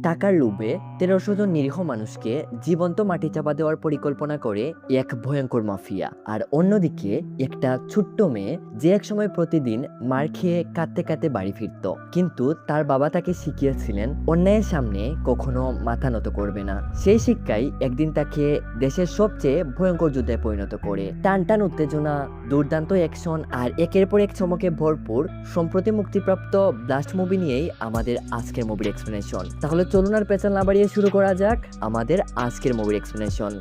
টাকার লোভে ১৩০০ জন নিরীহ মানুষকে জীবন্ত মাটি চাপা দেওয়ার পরিকল্পনা করে এক ভয়ঙ্কর মাফিয়া। আর অন্যদিকে একটা ছোট্ট মেয়ে যে একসময় প্রতিদিন মার খেয়ে কাঁদতে কাঁদতে বাড়ি ফিরত, কিন্তু তার বাবা তাকে শিখিয়েছিলেন অন্যায়ের সামনে কখনো মাথা নত করবে না। সেই শিক্ষাই একদিন তাকে দেশের সবচেয়ে ভয়ঙ্কর যুদ্ধে পরিণত করে। টান টান উত্তেজনা, দুর্দান্ত অ্যাকশন আর একের পর এক চমকে ভরপুর সম্প্রতি মুক্তিপ্রাপ্ত ব্লাস্ট মুভি নিয়েই আমাদের আজকের মুভির এক্সপ্লেনেশন। তাহলে চলুন আর পেছাল না বাড়িয়ে শুরু করা যাক আমাদের আজকের মুভির এক্সপ্লেনেশন।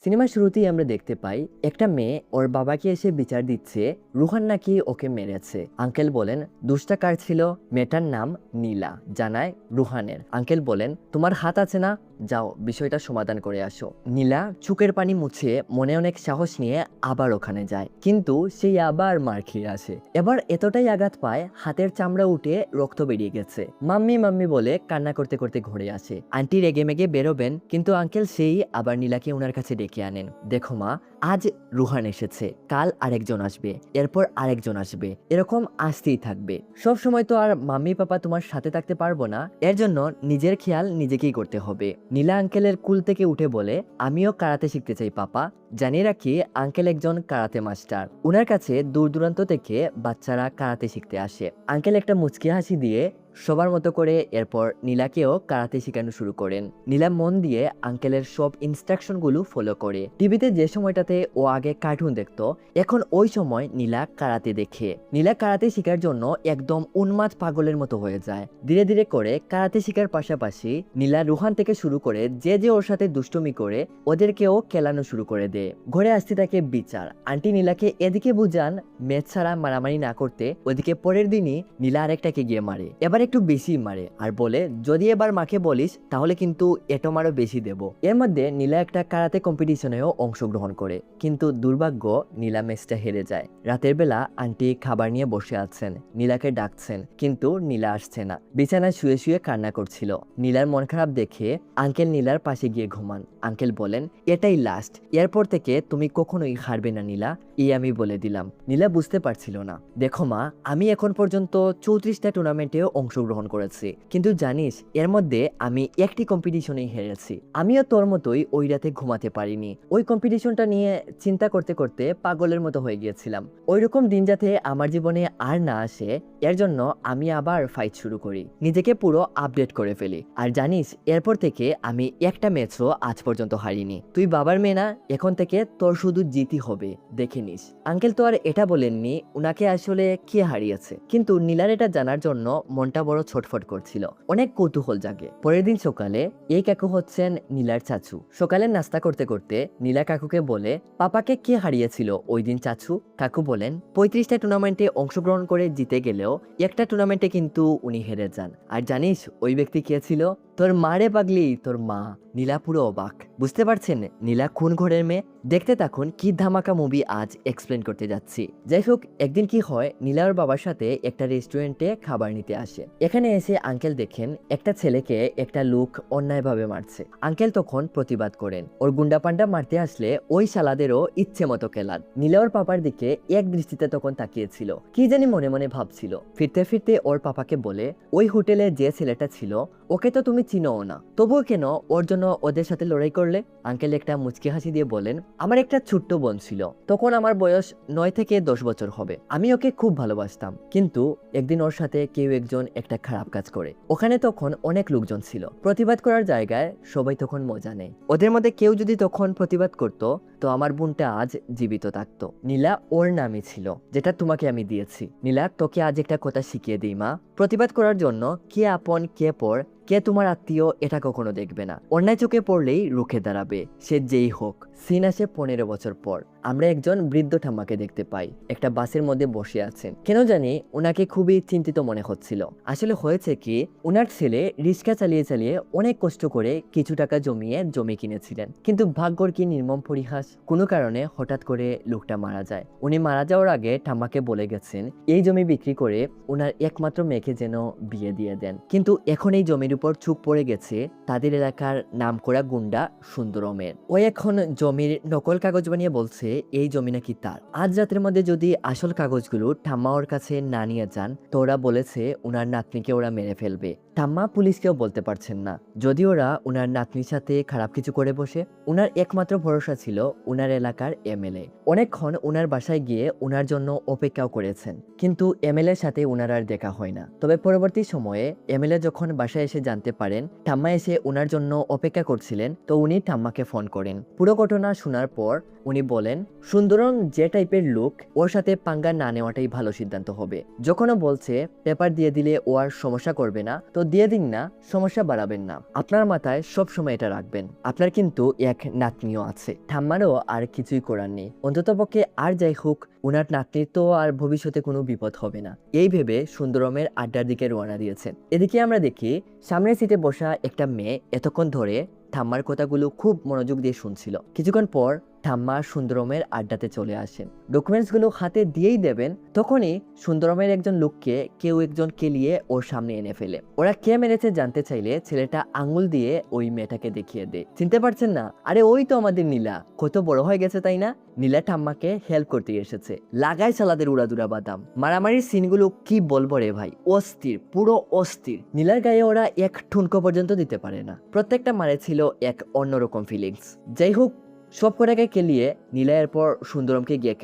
সিনেমার শুরুতেই আমরা দেখতে পাই একটা মেয়ে ওর বাবাকে এসে বিচার দিচ্ছে রুহান নাকি ওকে মেরেছে। আঙ্কেল বলেন দোষটা কার ছিল? মেয়েটার নাম নীলা, জানায় রুহানের। আঙ্কেল বলেন তোমার হাত আছে না, যাও বিষয়টা সমাধান করে আসো। নীলা চোখের পানি মুছে মনে অনেক সাহস নিয়ে আবার ওখানে যায়, কিন্তু সেই আবার মার খেয়ে আসে। এবার এতটাই আঘাত পায় হাতের চামড়া উঠে রক্ত বেরিয়ে গেছে। মাম্মি মাম্মি বলে কান্না করতে করতে ঘরে আসে। আন্টি রেগে মেগে বেরোবেন, কিন্তু আঙ্কেল সেই আবার নীলাকে ওনার কাছে ডেকে আনেন। দেখো মা, আজ রুহান এসেছে, কাল আরেকজন আসবে, এরপর আরেকজন আসবে, এরকম আসতেই থাকবে। সব সময় তো আর মাম্মি পাপা তোমার সাথে থাকতে পারবো না, এর জন্য নিজের খেয়াল নিজেকেই করতে হবে। নীলা আঙ্কেলের কুল থেকে উঠে বলে আমিও কারাতে শিখতে চাই পাপা। জানিয়ে রাখি আঙ্কেল একজন কারাতে মাস্টার, উনার কাছে দূর দূরান্ত থেকে বাচ্চারা কারাতে শিখতে আসে। আঙ্কেল একটা মুচকি হাসি দিয়ে সবার মতো করে এরপর নীলাকেও কারাতে শেখানো শুরু করেন। নীলা মন দিয়ে আঙ্কেলের সব ইনস্ট্রাকশনগুলো ফলো করে। টিভিতে যে সময়টাতে ও আগে কার্টুন দেখতো, এখন ওই সময় নীলা কারাতে দেখে। নীলা কারাতে শেখার জন্য একদম উন্মাদ পাগলের মতো হয়ে যায়। ধীরে ধীরে করে কারাতে শেখার পাশাপাশি নীলা রুহান থেকে শুরু করে যে ওর সাথে দুষ্টুমি করে ওদেরকেও খেলানো শুরু করে দেয়। ঘরে আসতে থাকে বিচার। আন্টি নীলাকে এদিকে বুঝান মেয়ে ছাড়া মারামারি না করতে, ওদিকে পরের দিনই নীলা আরেকটাকে গিয়ে মারে, এবার একটু বেশি মারে, আর বলে যদি এবার মাকে বলিস তাহলে কিন্তু এটম আরো বেশি দেব। এর মধ্যে নীলা একটা কারাতে কম্পিটিশনেও অংশগ্রহণ করে, কিন্তু দুর্ভাগ্য নীলা ম্যাচটা হেরে যায়। রাতের বেলা আন্টি খাবার নিয়ে বসে আছেন, নীলাকে ডাকছেন, কিন্তু নীলা আসছে না। বিছানায় শুয়ে শুয়ে কান্না করছিল। নীলার মন খারাপ দেখে আঙ্কেল নীলার পাশে গিয়ে ঘুমান। আঙ্কেল বলেন এটাই লাস্ট, এরপর থেকে তুমি কখনোই হারবে না নীলা, এই আমি বলে দিলাম। নীলা বুঝতে পারছিল না। দেখো মা, আমি এখন পর্যন্ত 34টা টুর্নামেন্টেও অংশগ্রহণ করেছি, কিন্তু জানিস এর মধ্যে আমি একটি কম্পিটিশনেই হেরেছি। আমিও তোর মতোই ওই রাতে ঘুমাতে পারিনি। ওই কম্পিটিশনটা নিয়ে চিন্তা করতে করতে পাগলের মতো হয়ে গিয়েছিলাম। ওইরকম দিন যাতে আমার জীবনে আর না আসে, এর জন্য আমি আবার ফাইট শুরু করি, নিজেকে পুরো আপডেট করে ফেলি। আর জানিস এরপর থেকে আমি একটা ম্যাচও আজ পর্যন্ত হারিনি। তুই বাবার মেয়ে না, এখন থেকে তোর শুধু জিতি হবে, দেখে নিস। আঙ্কেল তো আর এটা বলেননি উনাকে আসলে কে হারিয়েছে, কিন্তু নীলার এটা জানার জন্য মনটা বড় ছটফট করছিল, অনেক কৌতূহল জাগে। পরের দিন সকালে এই কাকু হচ্ছেন নীলার চাচু। সকালে নাস্তা করতে করতে নীলা কাকুকে বলে পাপাকে কে হারিয়েছিল ওই দিন চাচু? কাকু বলেন 35টা টুর্নামেন্টে অংশগ্রহণ করে জিতে গেলেও একটা টুর্নামেন্টে কিন্তু উনি হেরে যান। আর জানিস ওই ব্যক্তি কে ছিল? তোর মারে পাগলি, তোর মা। নীলা পুরো অবাক। বুঝতে পারছেন নীলা কোন ঘরের মেয়ে? দেখতে থাকুন কি ধামাকা মুভি আজ এক্সপ্লেন করতে যাচ্ছি। যাই হোক, একদিন কি হয়, নীলার বাবার সাথে একটা রেস্টুরেন্টে খাবার নিতে আসে। এখানে এসে আঙ্কেল দেখেন একটা ছেলেকে একটা লোক অন্যায়ভাবে মারছে। আঙ্কেল তখন প্রতিবাদ করেন, ওর গুন্ডা পান্ডা মারতে আসলে ওই শালাদেরও ইচ্ছে মতো খেলান। নীলা ওর পাপার দিকে এক দৃষ্টিতে তখন তাকিয়েছিল, কি জানি মনে মনে ভাবছিল। ফিরতে ফিরতে ওর পাপাকে বলে ওই হোটেলে যে ছেলেটা ছিল ওকে তো তুমি চিনোও না, তবুও কেন ওর জন্য ওদের সাথে লড়াই করলে? আঙ্কেল একটা মুচকি হাসি দিয়ে বলেন আমার একটা ছোট্ট বোন ছিল, তখন আমার বয়স 9 থেকে 10 বছর হবে। আমি ওকে খুব ভালোবাসতাম, কিন্তু একদিন ওর সাথে কেউ একজন একটা খারাপ কাজ করে। ওখানে তখন অনেক লোকজন ছিল, প্রতিবাদ করার জায়গায় সবাই তখন মজা নেয়। ওদের মধ্যে কেউ যদি তখন প্রতিবাদ করতো তো আমার বোনটা আজ জীবিত থাকতো। নীলা ওর নামই ছিল, যেটা তোমাকে আমি দিয়েছি। নীলা তোকে আজ একটা কথা শিখিয়ে দিই মা, প্রতিবাদ করার জন্য কে আপন কে পর কে তোমার আত্মীয় এটা কখনো দেখবে না। অন্যায় চোখে পড়লেই রুখে দাঁড়াবে, সে যেই হোক। সিন আসে 15 বছর পর। আমরা একজন বৃদ্ধ ঠাম্মাকে দেখতে পাই, একটা বাসের মধ্যে বসে আছেন। কেন জানি ওনাকে খুবই চিন্তিত মনে হচ্ছিল। আসলে হয়েছে কি, ওনার ছেলে রিক্সা চালিয়ে চালিয়ে অনেক কষ্ট করে কিছু টাকা জমিয়ে জমি কিনেছিলেন, কিন্তু ভাগ্যর কি নির্মম পরিহাস, কোনো কারণে হঠাৎ করে লোকটা মারা যায়। উনি মারা যাওয়ার আগে ঠাম্মাকে বলে গেছেন এই জমি বিক্রি করে ওনার একমাত্র মেয়েকে যেন বিয়ে দিয়ে দেন। কিন্তু এখন এই জমির উপর চুপ পড়ে গেছে তাদের এলাকার নামকরা গুন্ডা সুন্দরমের। ও এখন জমির নকল কাগজ বানিয়ে বলছে এই জমি নাকি তার। আজ রাতের মধ্যে যদি আসল কাগজগুলো ঠাম্মা ওর কাছে না নিয়ে যান তো ওরা বলেছে উনার নাতনিকে ওরা মেরে ফেলবে। ঠাম্মা পুলিশকেও বলতে পারছেন না, যদি ওরা উনার নাতনির সাথে খারাপ কিছু করে বসে। উনার একমাত্র ভরসা ছিল উনার এলাকার এমএলএ। অনেকক্ষণ উনার বাসায় গিয়ে উনার জন্য অপেক্ষাও করেছেন, কিন্তু এমএলএর সাথে উনার আর দেখা হয় না। তবে পরবর্তী সময়ে এমএলএ যখন বাসায় এসে জানতে পারেন ঠাম্মা এসে উনার জন্য অপেক্ষা করছিলেন, তো উনি ঠাম্মাকে ফোন করেন। পুরো ঘটনা শোনার পর উনি বলেন সুন্দরম যে টাইপের লোক, ওর সাথে পাঙ্গা না নেওয়াটাই ভালো সিদ্ধান্ত হবে। যখনও বলছে পেপার দিয়ে দিলে ও আর সমস্যা করবে না, তো দিয়ে দিন না, সমস্যা বাড়াবেন না। আপনার মাথায় সব সময় এটা রাখবেন, আপনার কিন্তু এক নাতনিও আছে, ঠাম্মারও আর কিছুই করার নেই। অন্ততপক্ষে আর যাই হোক উনার নাতনির তো আর ভবিষ্যতে কোনো বিপদ হবে না, এই ভেবে সুন্দরমের আড্ডার দিকে রওনা দিয়েছেন। এদিকে আমরা দেখি সামনের সিটে বসা একটা মেয়ে এতক্ষণ ধরে ঠাম্মার কথাগুলো খুব মনোযোগ দিয়ে শুনছিল। কিছুক্ষণ পর ঠাম্মা সুন্দরমের আড্ডাতে চলে আসেন। ডকুমেন্টসগুলো হাতে দিয়েই দেবেন, তখনই সুন্দরমের একজন লোককে কেউ একজন কেলিয়ে ওর সামনে এনে ফেলে। ওরা কে মেরেছে জানতে চাইলে ছেলেটা আঙুল দিয়ে ওই মেয়েটাকে দেখিয়ে দেয়। চিনতে পারছেন না? আরে ওই তো আমাদের নীলা, কত বড় হয়ে গেছে তাই না? নীলা ঠাম্মাকে হেল্প করতে এসেছে। লাগাই সালাদের উড়াদুরা বাদাম। মারামারির সিনগুলো কি বলবো রে ভাই, অস্থির, পুরো অস্থির। নীলার গায়ে ওরা এক ঠুনকো পর্যন্ত দিতে পারে না। প্রত্যেকটা মারে ছিল এক অন্যরকম ফিলিংস। যাই হোক সব কটাকে কেলিয়ে নীলা এরপর সুন্দরমকে গিয়ে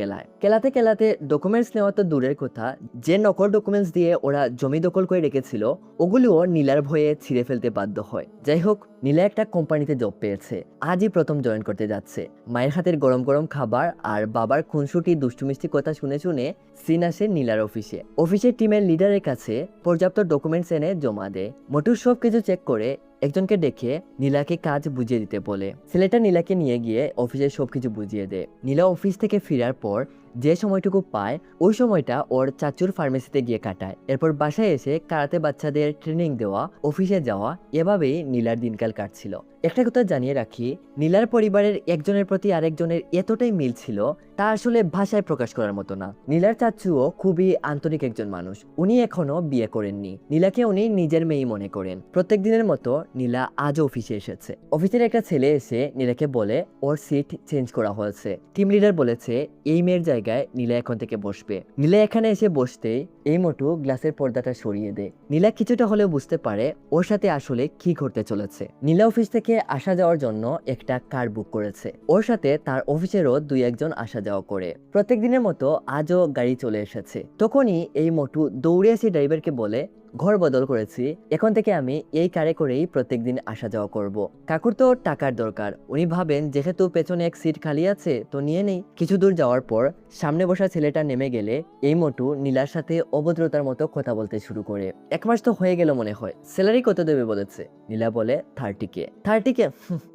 কেলাতে কেলাতে ডকুমেন্টস নেওয়া তো দূরের কথা, যে নকল ডকুমেন্টস দিয়ে ওরা জমি দখল করে রেখেছিল ওগুলোও নীলার ভয়ে ছিঁড়ে ফেলতে বাধ্য হয়। যাই হোক নীলা একটা কোম্পানিতে জব পেয়েছে, আজই প্রথম জয়েন করতে যাচ্ছে। মায়ের হাতের গরম গরম খাবার আর বাবার খুনসুটি দুষ্টুমিষ্টি কথা শুনে শুনে সিন আসে নীলার অফিসের টিমের লিডারের কাছে পর্যাপ্ত ডকুমেন্টস এনে জমা দেয়। মোটু সব কিছু চেক করে একজনকে ডেকে নীলাকে কাজ বুঝিয়ে দিতে বলে। ছেলেটা নীলাকে নিয়ে গিয়ে অফিসের সবকিছু বুঝিয়ে দেয়। নীলা অফিস থেকে ফেরার পর যে সময়টুকু পায় ওই সময়টা ওর চাচুর ফার্মেসিতে গিয়ে কাটায়। এরপর বাসায় এসে কারাতে বাচ্চাদের ট্রেনিং দেওয়া, অফিসে যাওয়া, এভাবেই নীলার দিনকাল কাটছিল। একটা কথা জানিয়ে রাখি, নীলার পরিবারের একজনের প্রতি আরেকজনের এতটাই মিল ছিল তা আসলে ভাষায় প্রকাশ করার মতো না। নীলার চাচুও খুবই আন্তরিক একজন মানুষ। উনি এখনো বিয়ে করেননি, নীলাকে উনি নিজের মেয়েই মনে করেন। প্রত্যেক দিনের মতো নীলা আজও অফিসে এসেছে। অফিসের একটা ছেলে এসে নীলাকে বলে ওর সিট চেঞ্জ করা হয়েছে। টিম লিডার বলেছে এই মেয়ের জায়গায় নীলা এখন থেকে বসবে। নীলা এখানে এসে বসতেই এই মোটু গ্লাসের পর্দাটা সরিয়ে দেয়। নীলা কিছুটা হলেও বুঝতে পারে ওর সাথে আসলে কি ঘটতে চলেছে। নীলা অফিস থেকে আসা যাওয়ার জন্য একটা কার বুক করেছে। ওর সাথে তার অফিসেরও দুই একজন আসা যাওয়া করে। প্রত্যেক দিনের মতো আজও গাড়ি চলে এসেছে। তখনই এই মোটু দৌড়ে এসে ড্রাইভারকে বলে ঘর বদল করেছি, এখন থেকে আমি এই কারে করেই প্রত্যেকদিন আসা যাওয়া করব। কাকুর তো টাকার দরকার, উনি ভাবেন যেহেতু পেছনে এক সিট খালি আছে তো নিয়ে নেই। কিছু দূর যাওয়ার পর সামনে বসা ছেলেটা নেমে গেলে এই মোটু নীলার সাথে অভদ্রতার মতো কথা বলতে শুরু করে। 1 মাস তো হয়ে গেল মনে হয়, স্যালারি কত দেবে বলেছে? নীলা বলে 30K। 30K?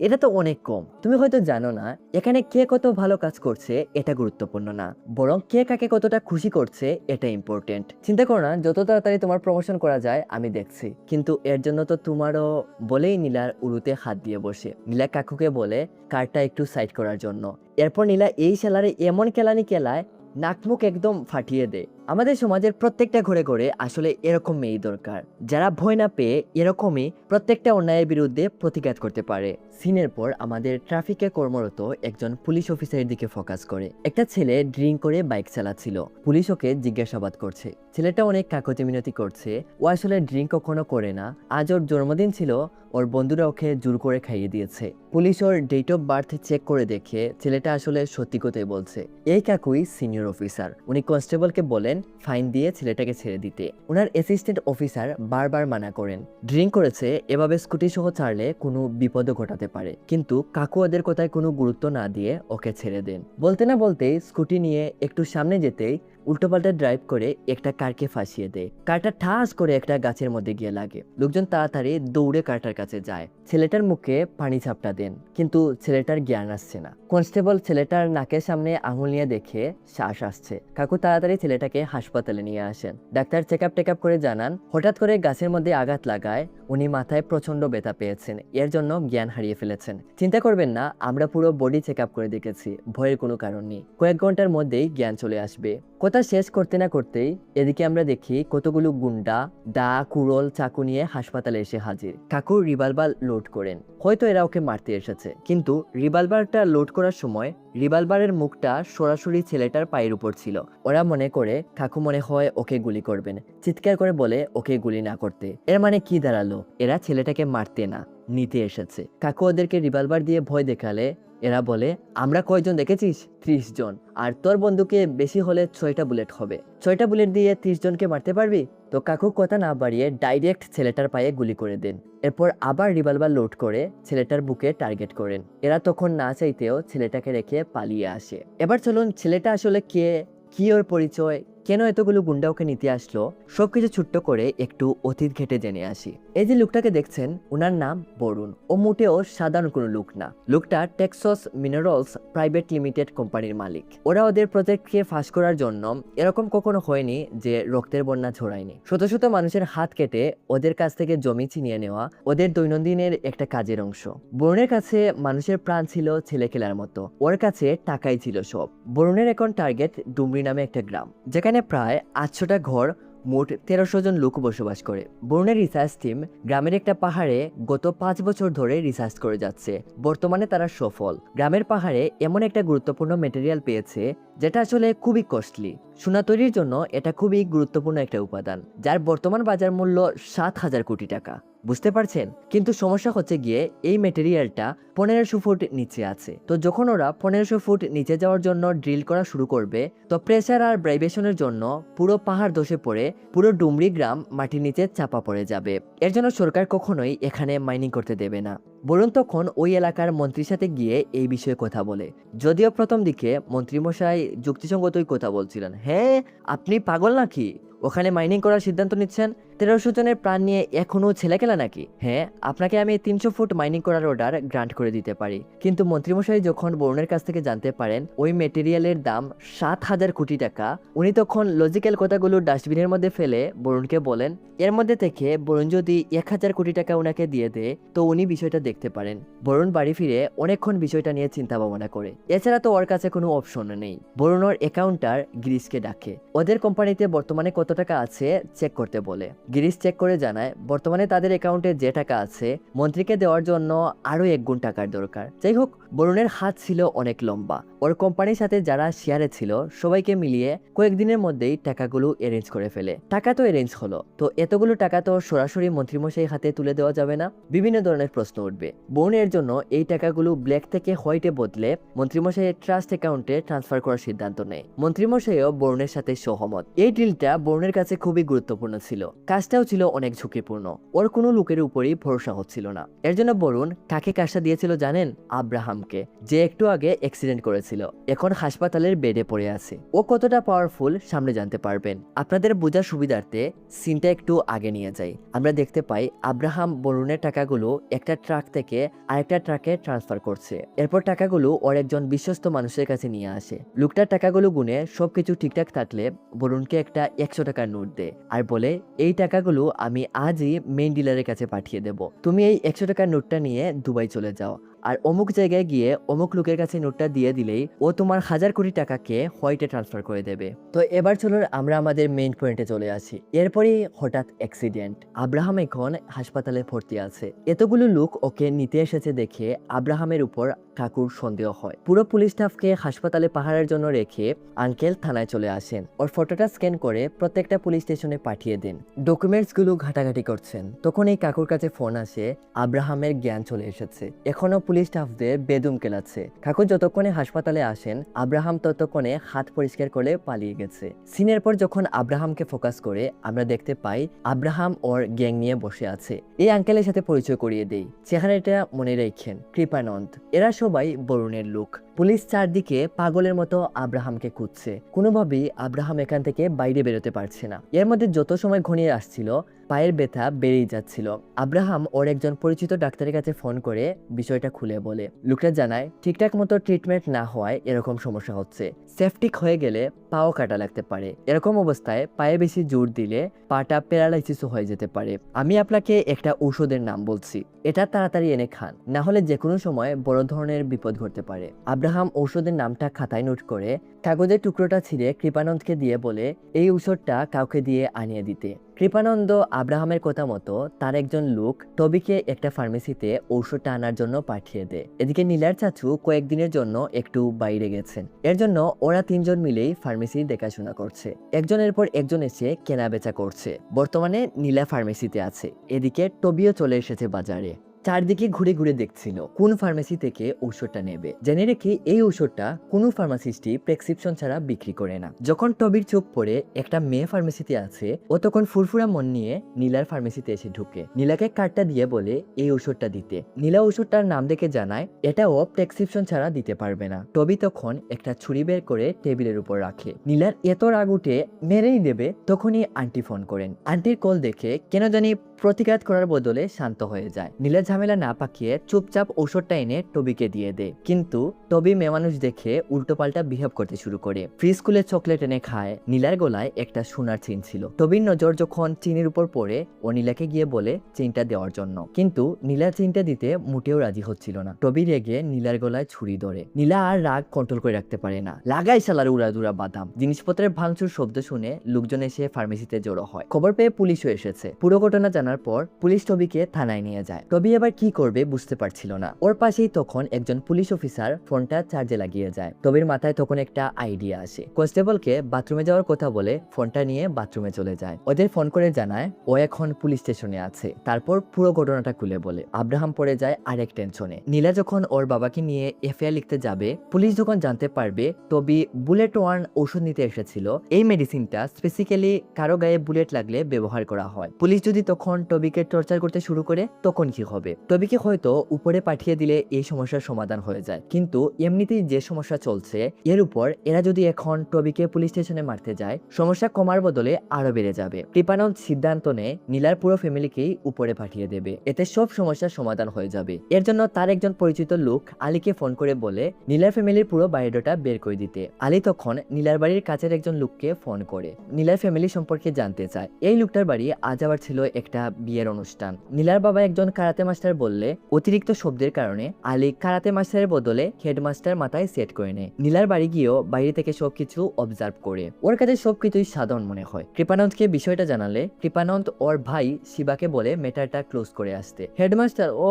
এটা তো অনেক কম। তুমি হয়তো জানো না এখানে কে কত ভালো কাজ করছে এটা গুরুত্বপূর্ণ না, বরং কে কাকে কতটা খুশি করছে এটা ইম্পর্টেন্ট। চিন্তা করো না, যত তাড়াতাড়ি তোমার প্রমোশন করা যায় আমি দেখছি, কিন্তু এর জন্য তো তোমারও। বলেই নীলার উরুতে হাত দিয়ে বসে। নীলা কাকুকে বলে কারটা একটু সাইড করার জন্য। এরপর নীলা এই সেলারে এমন কেলানি কেলায় নাকমুখ একদম ফাটিয়ে দেয়। আমাদের সমাজের প্রত্যেকটা ঘরে ঘরে আসলে এরকম মেয়ে দরকার, যারা ভয় না পেয়ে এরকমই প্রত্যেকটা অন্যায়ের বিরুদ্ধে প্রতিঘাত করতে পারে। সিনের পর আমাদের ট্রাফিকে কর্মরত একজন পুলিশ অফিসারের দিকে ফোকাস করে। একটা ছেলে ড্রিঙ্ক করে বাইক চালাচ্ছিল। পুলিশ ওকে জিজ্ঞাসাবাদ করছে। ছেলেটা অনেক কাকতি মিনতি করছে, ও আসলে ড্রিঙ্ক কখনো করে না। আজ ওর জন্মদিন ছিল, ওর বন্ধুরা ওকে জোর করে খাইয়ে দিয়েছে। পুলিশ ওর ডেট অফ বার্থ চেক করে দেখে ছেলেটা আসলে সত্যি কথাই বলছে। এই কাকুই সিনিয়র অফিসার। উনি কনস্টেবলকে বলেন ফাইন দিয়ে ছেলেটাকে ছেড়ে দিতে। ওনার অ্যাসিস্ট্যান্ট অফিসার বারবার মানা করেন, ড্রিঙ্ক করেছে, এভাবে স্কুটি সহ ছাড়লে কোনো বিপদও ঘটাতে পারে। কিন্তু কাকু ওদের কথায় কোনো গুরুত্ব না দিয়ে ওকে ছেড়ে দেন। বলতে না বলতেই স্কুটি নিয়ে একটু সামনে যেতেই উল্টোপাল্টা ড্রাইভ করে একটা কারকে ফাঁসিয়ে দেয়। কারটা ঠাস করে একটা গাছের মধ্যে গিয়ে লাগে। লোকজন তাড়াতাড়ি দৌড়ে কারটার কাছে যায়। ছেলেটার মুখে পানি ঝাপটা দেন, কিন্তু ছেলেটার জ্ঞান আসছে না। কনস্টেবল ছেলেটার নাকের সামনে আঙুল নিয়ে দেখে শ্বাস আসছে। কাকু তাড়াতাড়ি ছেলেটাকে হাসপাতালে নিয়ে আসেন। ডাক্তার চেক আপ করে জানান হঠাৎ করে গাছের মধ্যে আঘাত লাগায় উনি মাথায় প্রচন্ড ব্যথা পেয়েছেন, এর জন্য জ্ঞান হারিয়ে ফেলেছেন। চিন্তা করবেন না, আমরা পুরো বডি চেক আপ করে দেখেছি, ভয়ের কোনো কারণ নেই, কয়েক ঘন্টার মধ্যেই জ্ঞান চলে আসবে। কথা শেষ করতে না করতেই এদিকে আমরা দেখি কতগুলো গুন্ডা দা কুড়োল চাকু নিয়ে হাসপাতালে এসে হাজির। কাকু রিভলভার লোড করেন, হয়তো এরা ওকে মারতে এসেছে, কিন্তু রিভলভারটা লোড করার সময় রিভলভারের মুখটা সরাসরি ছেলেটার পায়ের উপর ছিল। ওরা মনে করে কাকু মনে হয় ওকে গুলি করবেন, চিৎকার করে বলে ওকে গুলি না করতে। এর মানে কি দাঁড়ালো? এরা ছেলেটাকে মারতে না, নিতে এসেছে। কাকু ওদেরকে রিভলভার দিয়ে ভয় দেখালে এরা বলে, আমরা কয়জন দেখেছিস? 30 জন, আর তোর বন্দুকে বেশি হলে 6টা বুলেট হবে। 6টা বুলেট দিয়ে 30 জনকে মারতে পারবি? তো কাকু কথা না বাড়িয়ে ডাইরেক্ট ছেলেটার পায়ে গুলি করে দেন। এরপর আবার রিভলভার লোড করে ছেলেটার বুকে টার্গেট করেন। এরা তখন না চাইতেও ছেলেটাকে রেখে পালিয়ে আসে। এবার চলুন ছেলেটা আসলে কে, কি ওর পরিচয়, কেন এতগুলো গুন্ডা ওকে নিতে আসলো, সবকিছু ছোট্ট করে একটু অতীত ঘেটে জেনে আসি। এই যে লোকটাকে দেখছেন, ওনার নাম বরুণ। ও মোটেও সাধারণ কোনো লোক না। লোকটা টেক্সাস মিনারেলস প্রাইভেট লিমিটেড কোম্পানির মালিক। ওরা ওদের প্রজেক্টকে ফাঁস করার জন্য এরকম কখনো হয়নি যে রক্তের বন্যা ছড়ায়নি। শত শত মানুষের হাত কেটে ওদের কাছ থেকে জমি ছিনিয়ে নেওয়া ওদের দৈনন্দিনের একটা কাজের অংশ। বরুণের কাছে মানুষের প্রাণ ছিল ছেলে খেলার মতো, ওর কাছে টাকাই ছিল সব। বরুণের এখন টার্গেট ডুমরি নামে একটা গ্রাম, যেখানে প্রায় 800টা ঘর, মোট 1300 জন লোক বসবাস করে। বরুণের রিসার্চ টিম গ্রামের একটা পাহাড়ে গত 5 বছর ধরে রিসার্চ করে যাচ্ছে। বর্তমানে তারা সফল। গ্রামের পাহাড়ে এমন একটা গুরুত্বপূর্ণ মেটেরিয়াল পেয়েছে যেটা আসলে খুবই কস্টলি। সোনা তৈরির জন্য এটা খুবই গুরুত্বপূর্ণ একটা উপাদান, যার বর্তমান বাজার মূল্য 7,000 কোটি টাকা। বুঝতে পারছেন? কিন্তু সমস্যা হচ্ছে গিয়ে এই মেটেরিয়ালটা 1500 ফুট নিচে আছে। তো যখন ওরা 1500 ফুট নিচে যাওয়ার জন্য ড্রিল করা শুরু করবে, তো প্রেসার আর ভাইব্রেশনের জন্য পুরো পাহাড় ধসে পড়ে পুরো ডুমরি গ্রাম মাটির নিচে চাপা পড়ে যাবে। এর জন্য সরকার কখনোই এখানে মাইনিং করতে দেবে না। বরুণ তখন ওই এলাকার মন্ত্রীর সাথে গিয়ে এই বিষয়ে কথা বলে। যদিও প্রথম দিকে মন্ত্রীমশাই যুক্তিসঙ্গতই কথা বলছিলেন। হ্যাঁ, আপনি পাগল নাকি? ওখানে মাইনিং করার সিদ্ধান্ত নিচ্ছেন? 1300 জনের প্রাণ নিয়ে এখনো ছেলেখেলা নাকি? হ্যাঁ, আপনাকে আমি 300 ফুট মাইনিং করার অর্ডার গ্রান্ট করে দিতে পারি। কিন্তু মন্ত্রীমশাই যখন বরুণের কাছ থেকে জানতে পারেন ওই মেটেরিয়ালের দাম 7,000 কোটি টাকা, উনি তখন লজিক্যাল কথাগুলো ডাস্টবিনের মধ্যে ফেলে বরুণকে বলেন, এর মধ্যে থেকে বরুণ যদি 1000 কোটি টাকা ওনাকে দিয়ে দেয় তো উনি বিষয়টা দেখতে পারেন। বরুণ বাড়ি ফিরে অনেকক্ষণ বিষয়টা নিয়ে চিন্তা ভাবনা করে। এছাড়া তো ওর কাছে কোনো অপশন নেই। বরুণ ওর অ্যাকাউন্টার গিরিশকে ডাকে, ওদের কোম্পানিতে বর্তমানে কত টাকা আছে চেক করতে বলে। গিরিশ চেক করে জানায় বর্তমানে তাদের অ্যাকাউন্টে যে টাকা আছে মন্ত্রীকে দেওয়ার জন্য আরো 1 গুণ টাকার দরকার। যাই হোক, বরুণের হাত ছিল অনেক লম্বা। ওর কোম্পানির সাথে যারা শেয়ারে ছিল সবাইকে মিলিয়ে কয়েকদিনের মধ্যেই টাকাগুলো অ্যারেঞ্জ করে ফেলে। টাকা তো অ্যারেঞ্জ হলো, তো এতগুলো টাকা তো সরাসরি মন্ত্রীমশাই হাতে তুলে দেওয়া যাবে না। বিভিন্ন ধরনের প্রশ্ন উঠবে। বরুণের জন্য এই টাকাগুলো ব্ল্যাক থেকে হোয়াইটে বদলে মন্ত্রীমশাইয়ের ট্রাস্ট অ্যাকাউন্টে ট্রান্সফার করার সিদ্ধান্ত নেয়। মন্ত্রীমশাইও বরুণের সাথে সহমত। এই ডিলটা বরুণের কাছে খুবই গুরুত্বপূর্ণ ছিল। কাজটাও ছিল অনেক ঝুঁকিপূর্ণ। ওর কোনো লোকের উপরই ভরসা হচ্ছিল না। এর জন্য বরুণ কাকে কাজটা দিয়েছিল জানেন? আব্রাহামকে, যে একটু আগে অ্যাক্সিডেন্ট করেছিল, এখন হাসপাতালের বেডে পড়ে আছে। ও কতটা পাওয়ারফুল সামনে জানতে পারবেন। আপনাদের বোঝার সুবিধার্থে সিনটা একটু আগে নিয়ে যাই। আমরা দেখতে পাই আব্রাহাম বরুণের টাকাগুলো একটা ট্রাক থেকে আরেকটা ট্রাকে ট্রান্সফার করছে। এরপর টাকাগুলো ওর একজন বিশ্বস্ত মানুষের কাছে নিয়ে আসে। লোকটার টাকাগুলো গুনে সবকিছু ঠিকঠাক থাকলে বরুণকে একটা 100 টাকার নোট দেয় আর বলে, এই টাকাগুলো আমি আজই মেইন ডিলারের কাছে পাঠিয়ে দেব। তুমি এই 100 টাকার নোটটা নিয়ে দুবাই চলে যাও, আর অমুক জায়গায় গিয়ে অমুক লোকের কাছে নোটটা দিয়ে দিলেই ও তোমার 1000 কোটি টাকাকে হোয়াইটে ট্রান্সফার করে দেবে। তো এবার চলুন আমরা আমাদের মেইন পয়েন্টে চলে আসি। এরপরই হঠাৎ অ্যাক্সিডেন্ট। আব্রাহাম এখন হাসপাতালে ভর্তি আছে। এতগুলো লোক ওকে নিতে এসেছে দেখে আব্রাহামের উপর কাকুর সন্দেহ হয়। পুরো পুলিশ স্টাফকে হাসপাতালে পাহারার জন্য রেখে আঙ্কেল থানায় চলে আসেন। ওর ফটোটা স্ক্যান করে প্রত্যেকটা পুলিশ স্টেশনে পাঠিয়ে দেন। ডকুমেন্টস গুলো ঘাটাঘাটি করছেন, তখন এই কাকুর কাছে ফোন আসে। আব্রাহামের জ্ঞান চলে এসেছে, এখনো পুলিশ স্টাফদের বেদম কেলাচ্ছে। কাকু যতক্ষণে হাসপাতালে আসেন আব্রাহাম ততক্ষণে হাত পরিষ্কার করে পালিয়ে গেছে। সিনের পর যখন আব্রাহামকে ফোকাস করে আমরা দেখতে পাই আব্রাহাম ওর গ্যাং নিয়ে বসে আছে। এই আঙ্কেলের সাথে পরিচয় করিয়ে দেই, চেহারাটা মনে রেখেন, কৃপানন্দ। এরা সবাই বরুণের লোক। পুলিশ চারদিকে পাগলের মতো আব্রাহামকে খুঁজছে, কোনোভাবেই আব্রাহাম এখান থেকে বাইরে বেরোতে পারছে না। এর মধ্যে যত সময় ঘনিয়ে আসছিল পায়ের ব্যথা বেড়েই যাচ্ছিল। আব্রাহাম ওর একজন পরিচিত ডাক্তারের কাছে ফোন করে বিষয়টা খুলে বলে। লোকটা জানায় ঠিকঠাক মতো ট্রিটমেন্ট না হওয়ায় এরকম সমস্যা হচ্ছে। সেপটিক হয়ে গেলে পাও কাটা লাগতে পারে। এরকম অবস্থায় পায়ে বেশি জোর দিলে পাটা প্যারালাইসিসও হয়ে যেতে পারে। আমি আপনাকে একটা ঔষধের নাম বলছি, এটা তাড়াতাড়ি এনে খান, না হলে যে কোনো সময় বড় ধরনের বিপদ ঘটতে পারে। আব্রাহাম ঔষধের নামটা খাতায় নোট করে কাগজের টুকরোটা ছিঁড়ে কৃপানন্দকে দিয়ে বলে এই ঔষধটা কাউকে দিয়ে আনিয়ে দিতে। কৃপানন্দ আব্রাহামের কথা মতো তার একজন লোক টবিকে একটা ফার্মেসিতে ঔষধটা আনার জন্য পাঠিয়ে দেয়। এদিকে নীলার চাচু কয়েকদিনের জন্য একটু বাইরে গেছেন, এর জন্য ওরা তিনজন মিলেই ফার্মেসি দেখাশোনা করছে। একজনের পর একজন এসে কেনা বেচা করছে। বর্তমানে নীলা ফার্মেসিতে আছে, এদিকে টবিও চলে এসেছে বাজারে। চারদিকে ঘুরে ঘুরে দেখছিল কোন ফার্মেসি থেকে ঔষধটা নেবে। জেনে রেখে এই ঔষধটা কোনো ফার্মাসিস্টই প্রেসক্রিপশন ছাড়া বিক্রি করে না। যখন টবির চোখ পড়ে একটা মেয়ে ফার্মেসিতে আছে, ও তখন ফুরফুরা মন নিয়ে নীলার ফার্মেসিতে এসে ঢুকে। নীলাকে কার্ডটা দিয়ে বলে এই ঔষধটা দিতে। নীলা ঔষধটার নাম দেখে জানায় এটা ও প্রেসক্রিপশন ছাড়া দিতে পারবে না। টবি তখন একটা ছুরি বের করে টেবিলের উপর রাখে। নীলার এত রাগ উঠে মেরেই দেবে, তখনই আন্টি ফোন করেন। আন্টির কল দেখে কেন জানি প্রতিঘাত করার বদলে শান্ত হয়ে যায়। নীলা ঝামেলা না পাকিয়ে চুপচাপ ঔষধটা এনে টবিকে দিয়ে দেয়। কিন্তু টবি মেয়ে মানুষ দেখে উল্টোপাল্টা বিহেভ করতে শুরু করে। ফ্রি স্কুলে চকলেট এনে খায়। নীলার গলায় একটা সোনার চেইন ছিল। টবির নজর যখন চেইনের উপর পড়ে, ও নীলাকে গিয়ে বলে চেইনটা দেওয়ার জন্য, কিন্তু নীলা চেইনটা দিতে মোটেও রাজি হচ্ছিল না। টবি রেগে নীলার গলায় ছুরি ধরে। নীলা আর রাগ কন্ট্রোল করে রাখতে পারে না, লাগাই শালার উড়াদুরা বাদাম। জিনিসপত্রের ভাঙচুর শব্দ শুনে লোকজন এসে ফার্মেসিতে জড়ো হয়। খবর পেয়ে পুলিশও এসেছে। পুরো ঘটনা জানার পর পুলিশ টবিকে থানায় নিয়ে যায়। টবি এবার কি করবে বুঝতে পারছিল না। ওর পাশেই তখন একজন পুলিশ অফিসার ফোনটা চার্জে লাগিয়ে যায়। টবির মাথায় তখন একটা আইডিয়া আসে। কনস্টেবলকে বাথরুমে যাওয়ার কথা বলে ফোনটা নিয়ে বাথরুমে চলে যায়। ওদের ফোন করে জানায় ও এখন পুলিশ স্টেশনে আছে। তারপর পুরো ঘটনাটা খুলে বলে। আব্রাহাম পড়ে যায় আরেক টেনশনে। নীলা যখন ওর বাবাকে নিয়ে এফআইআর লিখতে যাবে, পুলিশ যখন জানতে পারবে টবি বুলেট ওয়ান ঔষধ নিতে এসেছিল, এই মেডিসিনটা স্পেসিক্যালি কারো গায়ে বুলেট লাগলে ব্যবহার করা হয়। পুলিশ যদি তখন টবিকে টর্চার করতে শুরু করে, তখন কি হবে? টবিকে হয়তো উপরে পাঠিয়ে দিলে এই সমস্যার সমাধান হয়ে যায়, কিন্তু এমনিতেই যে সমস্যা চলছে এর উপর এরা যদি এখন টবিকে পুলিশ স্টেশনে মারতে যায়, সমস্যা কমার বদলে আরো বেড়ে যাবে। কৃপানন্দ সিদ্ধান্ত নেয় নীলার পুরো ফ্যামিলিকেই উপরে পাঠিয়ে দেবে, এতে সব সমস্যার সমাধান হয়ে যাবে। এর জন্য তার একজন পরিচিত লোক আলীকে ফোন করে বলে নীলার ফ্যামিলির পুরো বায়োডাটা বের করে দিতে। আলী তখন নীলার বাড়ির কাছের একজন লোককে ফোন করে নীলার ফ্যামিলি সম্পর্কে জানতে চায়। এই লোকটার বাড়ি আজ আবার ছিল একটা বিয়ের অনুষ্ঠান। নীলার বাবা একজন কারাতে মাস্টার বললে অতিরিক্ত শব্দের কারণে আলী কারাতে মাস্টারের বদলে হেডমাস্টার মাথায় সেট করে নেয়। নীলার বাড়ি গিয়েও বাইরে থেকে সবকিছু অবজার্ভ করে। ওর কাছে সবকিছুই সাধারণ মনে হয়। কৃপানন্দকে বিষয়টা জানালে কৃপানন্দ ওর ভাই শিবাকে বলে ম্যাটারটা ক্লোজ করে আসতে। হেডমাস্টার, ও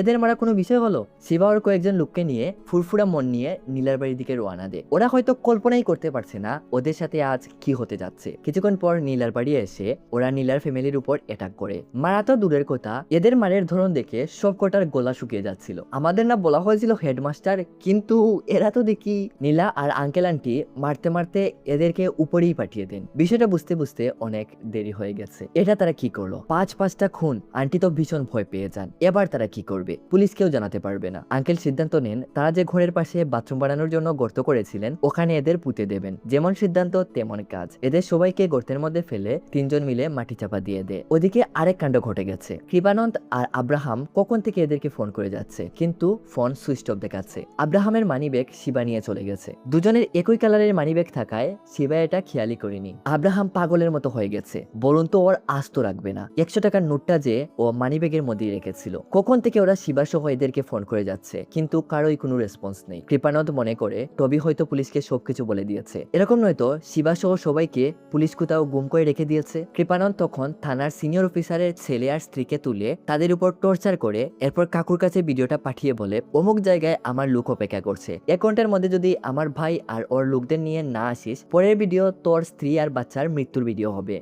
এদের মারা কোনো বিষয় হলো? শিবা ওর কয়েকজন লোককে নিয়ে ফুরফুরা মন নিয়ে নীলার বাড়ির দিকে রওনা দেয়। ওরা হয়তো কল্পনাই করতে পারছে না ওদের সাথে আজ কি হতে যাচ্ছে। কিছুক্ষণ পর নীলার বাড়ি এসে ওরা নীলার ফ্যামিলির উপর অ্যাটাক করে। মারা তো দূরের কথা, এদের মারের ধরন দেখে সব কটার গলা শুকিয়ে যাচ্ছিল। আমাদের না বলা হয়েছিল হেডমাস্টার, কিন্তু এরা তো দেখি। নীলা আর আঙ্কেল আন্টি মারতে মারতে এদেরকে উপরেই পাঠিয়ে দেন। বিষয়টা বুঝতে বুঝতে অনেক দেরি হয়ে গেছে। এটা তারা কি করলো? পাঁচটা খুন। আন্টি তো ভীষণ ভয় পেয়ে যান। এবার তারা কি করবে? পুলিশকেও জানাতে পারবে না। আঙ্কেল সিদ্ধান্ত নেন তারা যে ঘরের পাশে বাথরুম বানানোর জন্য গর্ত করেছিলেন ওখানে এদের পুঁতে দেবেন। যেমন সিদ্ধান্ত তেমন কাজ। এদের সবাইকে গর্তের মধ্যে ফেলে তিনজন মিলে মাটি চাপা দিয়ে দেয়। ওদিকে আরেক কাণ্ড ঘটে গেছে। কৃপানন্দ আর আব্রাহাম কখন থেকে এদেরকে ফোন করে যাচ্ছে, কিন্তু ফোন সুইচ অফ দেখাচ্ছে। আব্রাহামের মানিব্যাগ শিবা নিয়ে চলে গেছে। দুজনের একই কালারের মানিব্যাগ থাকায় শিবা এটা খেয়ালই করেনি। আব্রাহাম পাগলের মতো হয়ে গেছে। বলুন তো ওর আস্ত রাখবে না 100 টাকার নোটটা যে ও মানিব্যাগের মধ্যেই রেখেছিল। কখন থেকে ওরা শিবা সহ এদেরকে ফোন করে যাচ্ছে, কিন্তু কারোই কোনো রেসপন্স নেই। কৃপানন্দ মনে করে টবি হয়তো পুলিশকে সবকিছু বলে দিয়েছে। এরকম নয়তো শিবা সহ সবাইকে পুলিশ কোথাও গুম করে রেখে দিয়েছে। কৃপানন্দ তখন থানার সিনিয়র অফিসারের ছেলে আর স্ত্রীকে তুলে তাদের উপর টর্চার করে এরপর কাকুর কাছে ভিডিওটা পাঠিয়ে বলে অমুক জায়গায় আমার লোক অপেক্ষা করছে, 1 ঘন্টার মধ্যে যদি আমার ভাই আর ওর লোকদের নিয়ে না আসিস, পরের ভিডিও তোর স্ত্রী আর বাচ্চার মৃত্যুর ভিডিও হবে।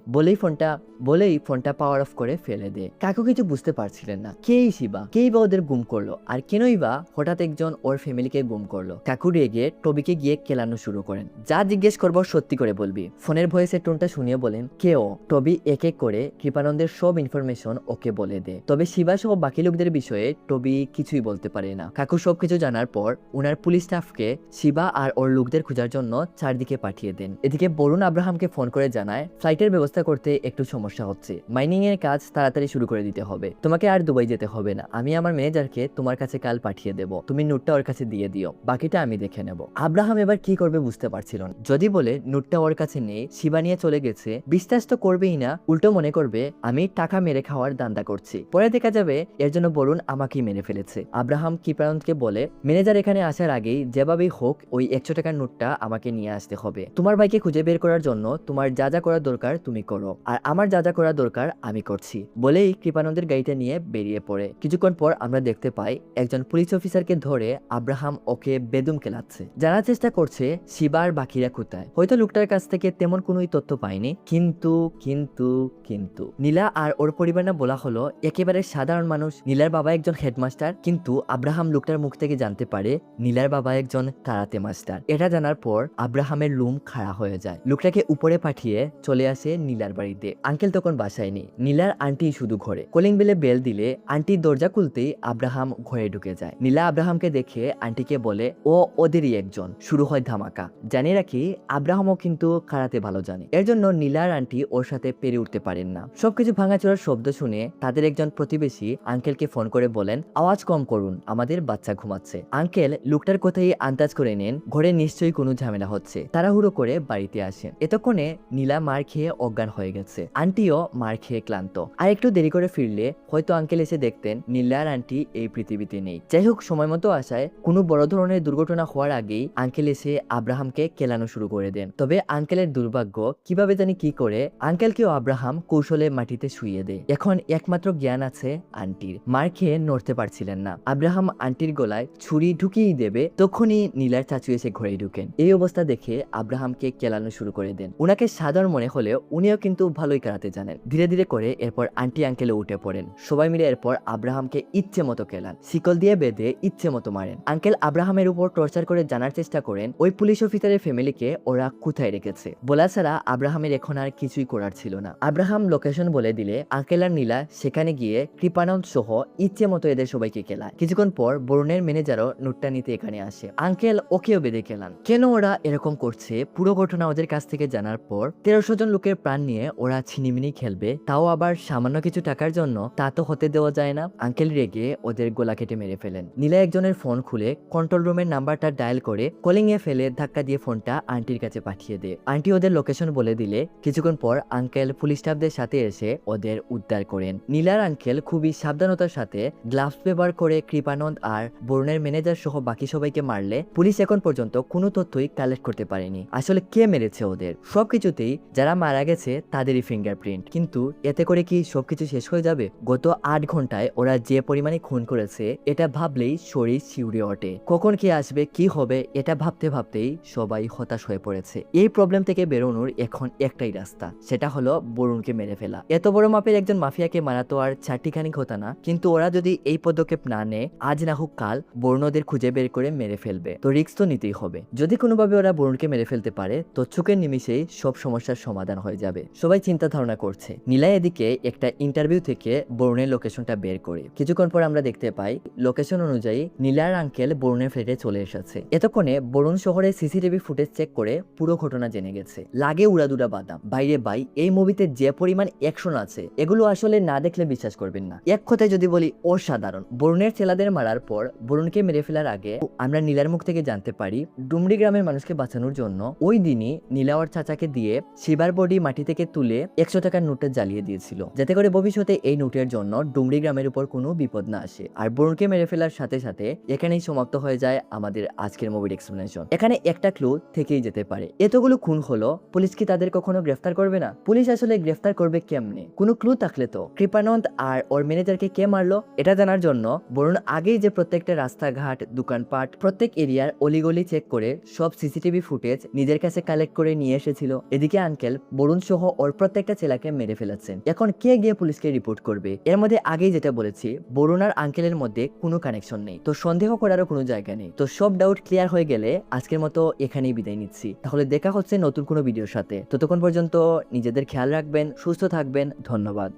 বলেই ফোনটা পাওয়ার অফ করে ফেলে দে। কাকু কিছু বুঝতে পারছিলেন না কেই শিবা, কেই বা ওদের গুম করলো, আর কেনই বা হঠাৎ একজন ওর ফ্যামিলিকে গুম করলো। কাকু রেগে টবিকে গিয়ে কেলানো শুরু করেন। যা জিজ্ঞেস করবো সত্যি করে বলবি। ফোনের ভয়েসের টোনটা শুনিয়ে বলেন কে ও? টবি এক এক করে কৃপানন্দের সব ইনফরমেশন ওকে বলে দেয়। তবে শিবা সহ বাকি লোকদের বিষয়ে টবি কিছুই বলতে পারে না। কাকু সবকিছু জানার পর উনার পুলিশ স্টাফকে শিবা আর ওর লোকদের খোঁজার জন্য চারদিকে পাঠিয়ে দেন। এদিকে বরুণ আব্রাহামকে ফোন করে জানায় ফ্লাইটের ব্যবস্থা করতে একটু সমস্যা হচ্ছে, মাইনিং এর কাজ তাড়াতাড়ি শুরু করে দিতে হবে। তোমাকে আর দুবাই যেতে হবে না, আমি আমার ম্যানেজারকে তোমার কাছে কাল পাঠিয়ে দেব, তুমি নোটটা ওর কাছে দিয়ে দিও, বাকিটা আমি দেখে নেব। আব্রাহাম এবার কি করবে বুঝতে পারছিল না। যদি বলে নোটটা ওর কাছে নেই, শিবা নিয়ে চলে গেছে, বিশ্বাস তো করবেই না, উল্টো মনে করবে আমি টাকা মেরে খাওয়ার দান্দা করছি। পরে দেখা যাবে এর জন্য বরুণ আমাকেই মেরে ফেলেছে। আব্রাহাম কৃপানন্দকে বলে, ম্যানেজার এখানে আসার আগেই যেভাবেই হোক ওই 100 টাকার নোটটা আমাকে নিয়ে আসতে হবে। তোমার ভাইকে খুঁজে বের করার জন্য তোমার যা যা করা দরকার তুমি করো, আর আমার যা যা করা দরকার আমি করছি বলেই কৃপানন্দের গাড়িটা নিয়ে বেরিয়ে পড়ে। কিছুক্ষণ পর আমরা দেখতে পাই একজন পুলিশ অফিসারকে ধরে আব্রাহাম ওকে বেদম খেলাচ্ছে, জানার চেষ্টা করছে শিবা আর বাকিরা কোথায়। হয়তো লোকটার কাছ থেকে তেমন কোনো তথ্য পায়নি, কিন্তু কিন্তু কিন্তু নীলা আর ওর পরিবার না বলা হলো একেবারে সাধারণ মানুষ। নীলার বাবা একজন হেডমাস্টার, কিন্তু আব্রাহাম লোকটার মুখ থেকে জানতে পারে নীলার বাবা একজন কারাতে মাস্টার। এটা জানার পর আব্রাহামের লুম খাড়া হয়ে যায়। লোকটাকে উপরে পাঠিয়ে চলে আসে নীলার বাড়িতে। আঙ্কেল তখন বাসায় নেই, নীলার আন্টি শুধু ঘরে। কলিং বেলে বেল দিলে আন্টির দরজা খুলতেই আব্রাহাম ঘরে ঢুকে যায়। নীলা আব্রাহামকে দেখে আন্টিকে বলে ও ওদেরই একজন। শুরু হয় ধামাকা। জানিয়ে রাখি আব্রাহামও কিন্তু কারাতে ভালো জানে, এর জন্য নীলার আন্টি ওর সাথে পেরে উঠতে পারেন না। সবকিছু ভাঙাচোরার শব্দ শুনে তাদের একজন প্রতিবেশী আঙ্কেলকে ফোন করে বলেন আওয়াজ কম করুন, আমাদের বাচ্চা ঘুমাচ্ছে। আঙ্কেল লোকটার কথাই আন্দাজ করে নেন ঘরে নিশ্চয়ই কোনো ঝামেলা হচ্ছে, তাড়াহুড়ো করে বাড়িতে আসেন। এতক্ষণে নীলা মার খেয়ে অজ্ঞান হয়ে গেছে, আন্টিও মার খেয়ে ক্লান্ত। আর একটু দেরি করে ফিরলে হয়তো আঙ্কেল এসে দেখতেন নীলার আন্টি এই পৃথিবীতে নেই। যাই হোক, সময় মতো আসায় কোনো বড় ধরনের দুর্ঘটনা হওয়ার আগেই আঙ্কেল এসে আব্রাহামকে কেলানো শুরু করে দেন। তবে আঙ্কেলের দুর্ভাগ্য কিভাবে জানি কি করে আঙ্কেলকেও আব্রাহাম কৌশলে মাটিতে শুইয়ে দেয়। এখন একমাত্র জ্ঞান আছে আন্টির। মার খেয়ে নড়তে পারছিলেন না। আব্রাহাম আন্টির গলায় ছুরি ঢুকিয়েই দেবে, তখনই নীলার চাচু এসে ঘরে ঢুকেন। এই অবস্থা দেখে আব্রাহামকে কেলানো শুরু করে দেন। উনাকে সাধারণ মনে হলেও উনিও কিন্তু ভালোই কারাতে জানেন। ধীরে ধীরে করে এরপর আন্টি আঙ্কেলে উঠে পড়েন। সবাই মিলে এরপর আব্রাহামকে ইচ্ছে মতো কেলান, শিকল দিয়ে বেঁধে ইচ্ছে মতো মারেন। আঙ্কেল আব্রাহামের উপর টর্চার করে জানার চেষ্টা করেন ওই পুলিশ অফিসারের ফ্যামিলিকে ওরা কোথায় রেখেছে। বলা ছাড়া আব্রাহামের এখন আর কিছুই করার ছিল না। আব্রাহাম লোকেশন বলে দিলে আঙ্কেল আর নীলা সেখানে গিয়ে কৃপানন্দ সহ ইচ্ছে মতো এদের সবাইকে কেলায়। কিছুক্ষণ পর বরুণের ম্যানেজারও নোটটা নিতে এখানে আসে। আঙ্কেল ওকেও বেঁধে কেলান। কেন ওরা এরকম করছে পুরো ঘটনা ওদের কাছ থেকে জানার পর 1300 জন লোকের প্রাণ নিয়ে ওরা ছিনিমিনি খেলবে, তাও আবার সামান্য কিছু টাকার জন্য, তা তো হতে দেওয়া যায় না। আঙ্কেল রেগে ওদের গোলা কেটে মেরে ফেলেন। নীলা একজনের ফোন খুলে কন্ট্রোল রুমের নাম্বারটা ডায়াল করে কলিং এ ফেলে ধাক্কা দিয়ে ফোনটা আন্টির কাছে পাঠিয়ে দেয়। আন্টি ওদের লোকেশন বলে দিলে কিছুক্ষণ পর আঙ্কেল পুলিশ স্টাফদের সাথে এসে ওদের উদ্ধার করেন। নীলার আঙ্কেল খুবই সাবধানতার সাথে গ্লাভস ব্যবহার করে কৃপানন্দ আর বরুণের ম্যানেজার সহ বাকি সবাইকে মারলে পুলিশ এখন পর্যন্ত কোনো তথ্যই কালেক্ট করতে পারেনি আসলে কে মেরেছে ওদের। সবকিছুতেই যারা মারা গেছে তাদেরই ফিঙ্গারপ্রিন্ট। কিন্তু এতে করে কি সবকিছু শেষ হয়ে যাবে? গত 8 ঘন্টায় ওরা যে পরিমাণে খুন করেছে এটা ভাবলেই শরীর শিউরে ওঠে। কখন কি আসবে কি হবে এটা ভাবতে ভাবতেই সবাই হতাশ হয়ে পড়েছে। এই প্রবলেম থেকে বেরোনোর এখন একটাই রাস্তা, সেটা হলো বরুণকে মেরে ফেলা। এত বড় মাপের একজন মাফিয়াকে মারা তো আর চারটিখানি কথা না, কিন্তু ওরা যদি এই পদক্ষেপ না নেয় আজ না হোক কাল বরুণ ওদের খুঁজে বের করে মেরে ফেলবে। তো রিস্ক তো নিতেই হবে। যদি কোনোভাবে ওরা বরুণকে মেরে ফেলতে পারে তো চোখের নিমিষেই সব সমস্যার সমাধান হয়ে যাবে। সবাই চিন্তা ধারণা করছে। নীলা এদিকে একটা ইন্টারভিউ থেকে বরুণের লোকেশনটা বের করে। কিছুক্ষণ পর আমরা দেখতে পাই লোকেশন অনুযায়ী নীলার আঙ্কেল বরুণের ফ্ল্যাটে চলে এসেছে। এতক্ষণে বরুণ শহরে সিসিটিভি ফুটেজ চেক করে পুরো ঘটনা জেনে গেছে। লাগে উড়াদুরা বাদাম। বাইরে ভাই এই মুভিতে যে পরিমাণ অ্যাকশন আছে এগুলো আসলে না দেখলে বিশ্বাস করবেন না। এক কথায় যদি বলি অসাধারণ। বরুণের ছেলেদের মারার পর বরুণকে মেরে ফেলার আগে আমরা নীলার মুখ থেকে জানতে পারি ডুমরি গ্রামের মানুষকে বাঁচানোর জন্য ওই দিনই নীলা ওর চাচাকে দিয়ে শিবার বডি মাটি থেকে তুলে 100 টাকার নোটটা জ্বালিয়ে দিয়েছিল, যাতে করে ভবিষ্যতে এই নোটের জন্য ডুমরি গ্রামের উপর কোনো বিপদ না আসে। আর বরুণকে মেরে ফেলার সাথে সাথে এখানেই সমাপ্ত হয়ে যায় আমাদের আজকের মুভির এক্সপ্লেনেশন। এখানে একটা ক্লু থেকেই যেতে পারে। এতগুলো খুন হলো, পুলিশ কি তাদের কখনো গ্রেফতার করবে না? পুলিশ আসলে গ্রেফতার করবে কেমনে? কোনো ক্লু থাকলে তো। কৃপানন্দ আর ওর ম্যানেজারকে কে মারলো এটা জানার জন্য বরুণ আগেই যে প্রত্যেকটা রাস্তাঘাট দোকানপাট প্রত্যেক এরিয়ার অলিগলি চেক করে সব সিসিটিভি ফুটেজ নিজের কাছে কালেক্ট করে নিয়ে এসেছিল। এদিকে আঙ্কেল বরুণ সহ ওর প্রত্যেকটা ছেলেকে মেরে ফেলেছেন। এখন কে গিয়ে পুলিশকে রিপোর্ট করবে? এর মধ্যে আগেই যেটা বলেছি বরুণ আর আঙ্কেলের মধ্যে কোনো কানেকশন নেই, তো সন্দেহ করারও কোনো জায়গা নেই। তো সব ডাউট ক্লিয়ার হয়ে গেলে আজকের মতো এখানেই বিদায় নিচ্ছি। তাহলে দেখা হচ্ছে নতুন কোনো ভিডিওর সাথে। ততক্ষণ পর্যন্ত নিজেদের খেয়াল রাখবেন, সুস্থ থাকবেন। ধন্যবাদ।